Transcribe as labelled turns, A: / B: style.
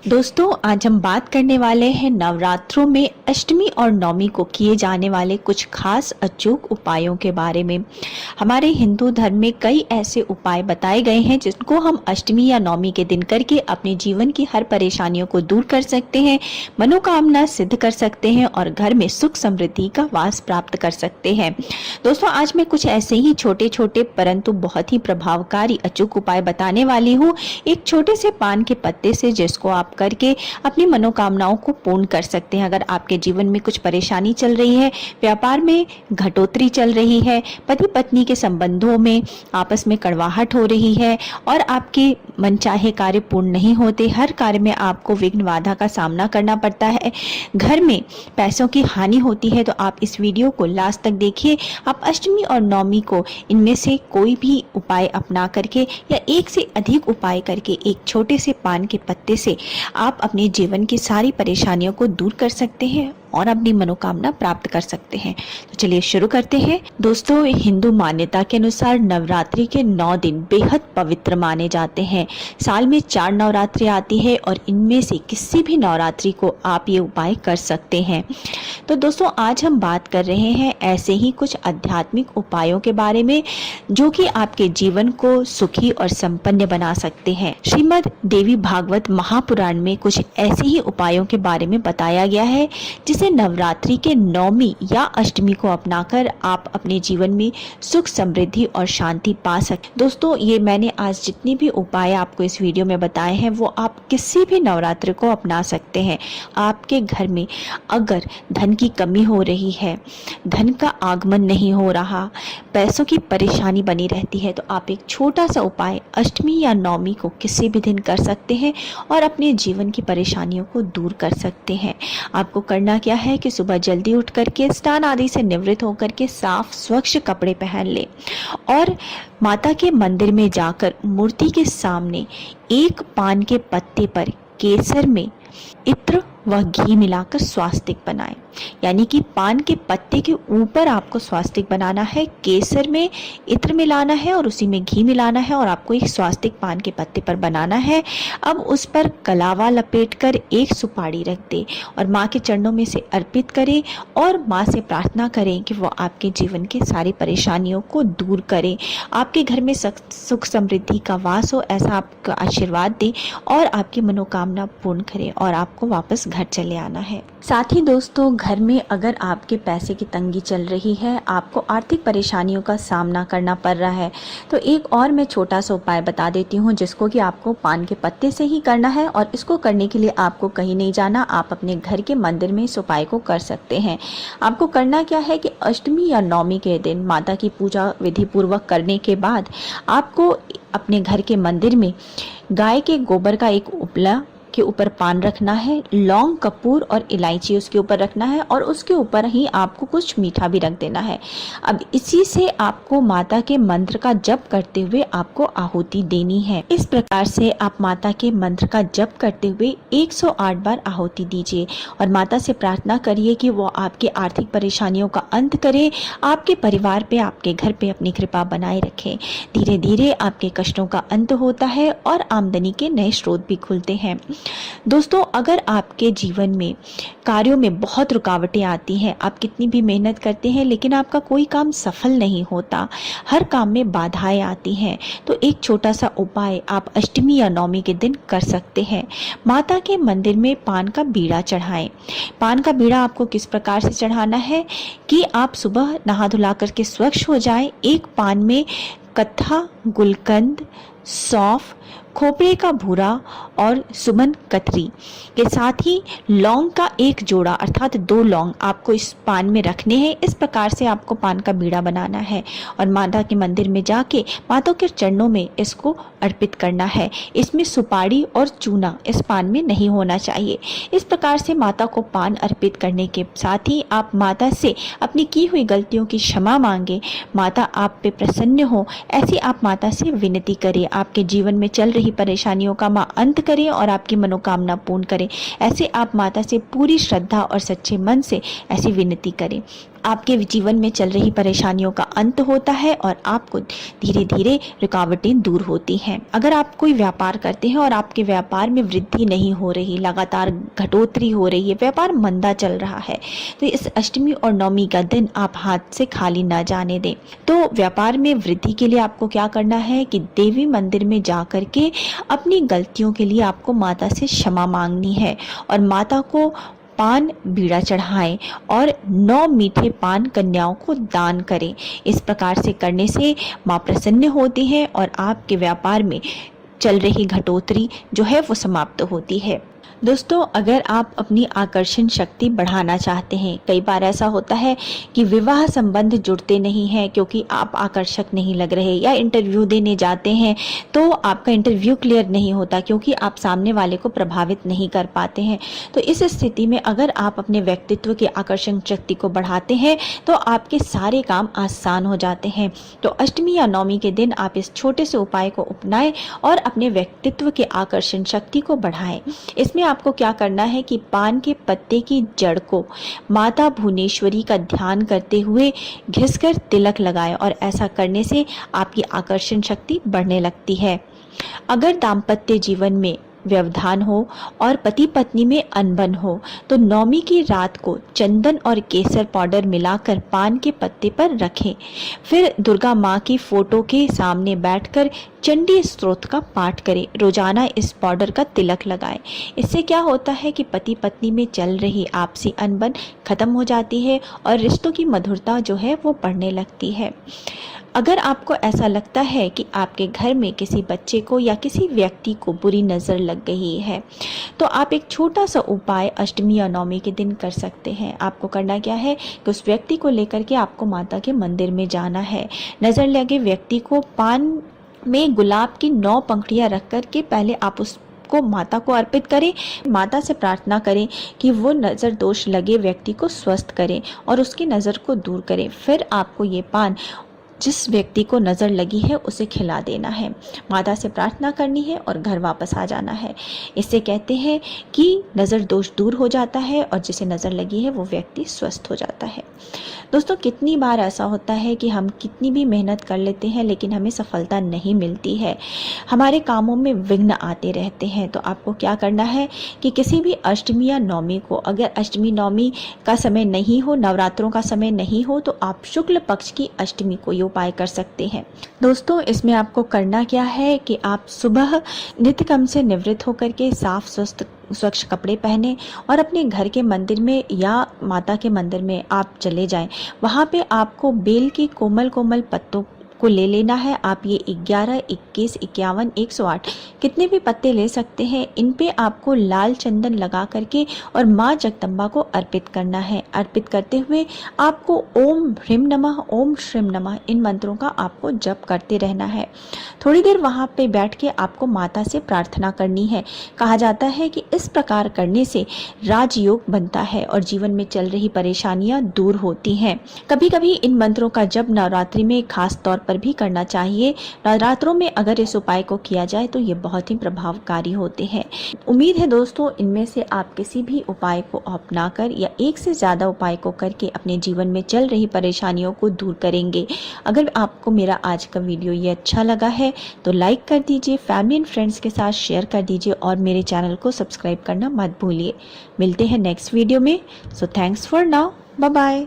A: दोस्तों, आज हम बात करने वाले हैं नवरात्रों में अष्टमी और नवमी को किए जाने वाले कुछ खास अचूक उपायों के बारे में। हमारे हिंदू धर्म में कई ऐसे उपाय बताए गए हैं जिनको हम अष्टमी या नवमी के दिन करके अपने जीवन की हर परेशानियों को दूर कर सकते हैं, मनोकामना सिद्ध कर सकते हैं और घर में सुख समृद्धि का वास प्राप्त कर सकते हैं। दोस्तों, आज मैं कुछ ऐसे ही छोटे छोटे परंतु बहुत ही प्रभावकारी अचूक उपाय बताने वाली हूँ, एक छोटे से पान के पत्ते से, जिसको आप करके अपनी मनोकामनाओं को पूर्ण कर सकते हैं। अगर आपके जीवन में कुछ परेशानी चल रही है, व्यापार में घटोतरी चल रही है, पति पत्नी के संबंधों में आपस में कड़वाहट हो रही है और आपके मनचाहे कार्य पूर्ण नहीं होते, हर कार्य में आपको विघ्न बाधा का सामना करना पड़ता है, घर में पैसों की हानि होती है, तो आप इस वीडियो को लास्ट तक देखिए। आप अष्टमी और नवमी को इनमें से कोई भी उपाय अपना करके या एक से अधिक उपाय करके एक छोटे से पान के पत्ते से आप अपने जीवन की सारी परेशानियों को दूर कर सकते हैं और अपनी मनोकामना प्राप्त कर सकते हैं। तो चलिए शुरू करते हैं। दोस्तों, हिंदू मान्यता के अनुसार नवरात्रि के 9 दिन बेहद पवित्र माने जाते हैं। साल में 4 नवरात्रि आती है और इनमें से किसी भी नवरात्रि को आप ये उपाय कर सकते हैं। तो दोस्तों, आज हम बात कर रहे हैं ऐसे ही कुछ आध्यात्मिक उपायों के बारे में जो कि आपके जीवन को सुखी और संपन्न बना सकते हैं। श्रीमद् देवी भागवत महापुराण में कुछ ऐसे ही उपायों के बारे में बताया गया है जिसे नवरात्रि के नवमी या अष्टमी को अपनाकर आप अपने जीवन में सुख समृद्धि और शांति पा सकते। दोस्तों, ये मैंने आज जितनी भी उपाय आपको इस वीडियो में बताए हैं वो आप किसी भी नवरात्रि को अपना सकते हैं। आपके घर में अगर धन की कमी हो रही है, धन का आगमन नहीं हो रहा, पैसों की परेशानी बनी रहती है, तो आप एक छोटा सा उपाय अष्टमी या नवमी को किसी भी दिन कर सकते हैं और अपने जीवन की परेशानियों को दूर कर सकते हैं। आपको करना क्या है कि सुबह जल्दी उठ करके स्नान आदि से निवृत्त होकर के साफ स्वच्छ कपड़े पहन ले और माता के मंदिर में जाकर मूर्ति के सामने एक पान के पत्ते पर केसर में इत्र व घी मिलाकर स्वास्तिक बनाएं। यानी कि पान के पत्ते के ऊपर आपको स्वास्तिक बनाना है, केसर में इत्र मिलाना है और उसी में घी मिलाना है और आपको एक स्वास्तिक पान के पत्ते पर बनाना है। अब उस पर कलावा लपेटकर एक सुपारी रख दे और माँ के चरणों में से अर्पित करें और माँ से प्रार्थना करें कि वो आपके जीवन की सारी परेशानियों को दूर करें, आपके घर में सुख समृद्धि का वास हो, ऐसा आपका आशीर्वाद दें और आपकी मनोकामना पूर्ण करें और आपको वापस घर चले आना है। साथ ही दोस्तों, घर में अगर आपके पैसे की तंगी चल रही है, आपको आर्थिक परेशानियों का सामना करना पड़ रहा है, तो एक और मैं छोटा सा उपाय बता देती हूँ जिसको कि आपको पान के पत्ते से ही करना है और इसको करने के लिए आपको कहीं नहीं जाना, आप अपने घर के मंदिर में इस उपाय को कर सकते हैं। आपको करना क्या है कि अष्टमी या नवमी के दिन माता की पूजा विधि पूर्वक करने के बाद आपको अपने घर के मंदिर में गाय के गोबर का एक उपला के ऊपर पान रखना है, लौंग, कपूर और इलायची उसके ऊपर रखना है और उसके ऊपर ही आपको कुछ मीठा भी रख देना है। अब इसी से आपको माता के मंत्र का जप करते हुए आपको आहुति देनी है। इस प्रकार से आप माता के मंत्र का जप करते हुए 108 बार आहुति दीजिए और माता से प्रार्थना करिए कि वो आपकी आर्थिक परेशानियों का अंत करे, आपके परिवार पे, आपके घर पे अपनी कृपा बनाए रखे। धीरे धीरे आपके कष्टों का अंत होता है और आमदनी के नए स्रोत भी खुलते हैं। दोस्तों, अगर आपके जीवन में कार्यों में बहुत रुकावटें आती हैं, आप कितनी भी मेहनत करते हैं लेकिन आपका कोई काम सफल नहीं होता, हर काम में बाधाएं आती हैं, तो एक छोटा सा उपाय आप अष्टमी या नवमी के दिन कर सकते हैं। माता के मंदिर में पान का बीड़ा चढ़ाएं। पान का बीड़ा आपको किस प्रकार से चढ़ाना है कि आप सुबह नहा धुला करके स्वच्छ हो जाएं, एक पान में कत्था, गुलकंद, सौंफ, खोपरे का भूरा और सुमन कतरी के साथ ही लौंग का एक जोड़ा अर्थात 2 लौंग आपको इस पान में रखने हैं। इस प्रकार से आपको पान का बीड़ा बनाना है और माता के मंदिर में जाके माता के चरणों में इसको अर्पित करना है। इसमें सुपारी और चूना इस पान में नहीं होना चाहिए। इस प्रकार से माता को पान अर्पित करने के साथ ही आप माता से अपनी की हुई गलतियों की क्षमा मांगे, माता आप पे प्रसन्न हो, ऐसी आप माता से विनती करें। आपके जीवन में चल रही परेशानियों का मां अंत करे और आपकी मनोकामना पूर्ण करे। ऐसे आप माता से पूरी श्रद्धा और सच्चे मन से ऐसी विनती करें। आपके जीवन में चल रही परेशानियों का अंत होता है और आपको धीरे धीरे रुकावटें दूर होती हैं। अगर आप कोई व्यापार करते हैं और आपके व्यापार में वृद्धि नहीं हो रही, लगातार घटोतरी हो रही है, व्यापार मंदा चल रहा है, तो इस अष्टमी और नवमी का दिन आप हाथ से खाली ना जाने दें। तो व्यापार में वृद्धि के लिए आपको क्या करना है कि देवी मंदिर में जा कर के अपनी गलतियों के लिए आपको माता से क्षमा मांगनी है और माता को पान बीड़ा चढ़ाएं और 9 मीठे पान कन्याओं को दान करें। इस प्रकार से करने से माँ प्रसन्न होती है और आपके व्यापार में चल रही घटोतरी जो है वो समाप्त होती है। दोस्तों, अगर आप अपनी आकर्षण शक्ति बढ़ाना चाहते हैं, कई बार ऐसा होता है कि विवाह संबंध जुड़ते नहीं हैं क्योंकि आप आकर्षक नहीं लग रहे, या इंटरव्यू देने जाते हैं तो आपका इंटरव्यू क्लियर नहीं होता क्योंकि आप सामने वाले को प्रभावित नहीं कर पाते हैं। तो इस स्थिति में अगर आप अपने व्यक्तित्व की आकर्षण शक्ति को बढ़ाते हैं तो आपके सारे काम आसान हो जाते हैं। तो अष्टमी या नवमी के दिन आप इस छोटे से उपाय को अपनाएं और अपने व्यक्तित्व के आकर्षण शक्ति को बढ़ाएं। इसमें आपको क्या करना है कि पान के पत्ते की जड़ को माता भुवनेश्वरी का ध्यान करते हुए घिसकर तिलक लगाएं और ऐसा करने से आपकी आकर्षण शक्ति बढ़ने लगती है। अगर दाम्पत्य जीवन में व्यवधान हो और पति पत्नी में अनबन हो तो नवमी की रात को चंदन और केसर पाउडर मिलाकर पान के पत्ते पर रखें। फिर दुर्गा माँ की फोटो के सामने बैठकर चंडी स्तोत्र का पाठ करें। रोजाना इस पाउडर का तिलक लगाएं। इससे क्या होता है कि पति पत्नी में चल रही आपसी अनबन खत्म हो जाती है और रिश्तों की मधुरता जो है वो बढ़ने लगती है। अगर आपको ऐसा लगता है कि आपके घर में किसी बच्चे को या किसी व्यक्ति को बुरी नज़र लग गई है तो आप एक छोटा सा उपाय अष्टमी या नवमी के दिन कर सकते हैं। आपको करना क्या है कि उस व्यक्ति को लेकर के आपको माता के मंदिर में जाना है। नज़र लगे व्यक्ति को पान में गुलाब की 9 पंखुड़ियाँ रख कर के पहले आप को माता को अर्पित करें। माता से प्रार्थना करें कि वो नज़र दोष लगे व्यक्ति को स्वस्थ करें और उसकी नज़र को दूर करें। फिर आपको ये पान जिस व्यक्ति को नज़र लगी है उसे खिला देना है, माता से प्रार्थना करनी है और घर वापस आ जाना है। इससे कहते हैं कि नज़र दोष दूर हो जाता है और जिसे नज़र लगी है वो व्यक्ति स्वस्थ हो जाता है। दोस्तों, कितनी बार ऐसा होता है कि हम कितनी भी मेहनत कर लेते हैं लेकिन हमें सफलता नहीं मिलती है, हमारे कामों में विघ्न आते रहते हैं। तो आपको क्या करना है कि किसी भी अष्टमी या नवमी को, अगर अष्टमी नवमी का समय नहीं हो, नवरात्रों का समय नहीं हो, तो आप शुक्ल पक्ष की अष्टमी को उपाय कर सकते हैं। दोस्तों, इसमें आपको करना क्या है कि आप सुबह नित्य कर्म से निवृत्त होकर के साफ स्वच्छ कपड़े पहने और अपने घर के मंदिर में या माता के मंदिर में आप चले जाएं। वहाँ पे आपको बेल के कोमल कोमल पत्तों को ले लेना है। आप ये 11, 21, 51, 108 कितने भी पत्ते ले सकते हैं। इन पे आपको लाल चंदन लगा करके और माँ जगदम्बा को अर्पित करना है। अर्पित करते हुए आपको ओम ह्रीम नमः, ओम श्रीम नमः, इन मंत्रों का आपको जप करते रहना है। थोड़ी देर वहाँ पे बैठ के आपको माता से प्रार्थना करनी है। कहा जाता है कि इस प्रकार करने से राजयोग बनता है और जीवन में चल रही परेशानियां दूर होती हैं। कभी कभी इन मंत्रों का जप नवरात्रि में खास तौर पर भी करना चाहिए। नवरात्रों में अगर इस उपाय को किया जाए तो ये बहुत ही प्रभावकारी होते हैं। उम्मीद है दोस्तों, इनमें से आप किसी भी उपाय को अपनाकर या एक से ज़्यादा उपाय को करके अपने जीवन में चल रही परेशानियों को दूर करेंगे। अगर आपको मेरा आज का वीडियो ये अच्छा लगा है तो लाइक कर दीजिए, फैमिली एंड फ्रेंड्स के साथ शेयर कर दीजिए और मेरे चैनल को सब्सक्राइब करना मत भूलिए। मिलते हैं नेक्स्ट वीडियो में। So thanks for now, bye bye.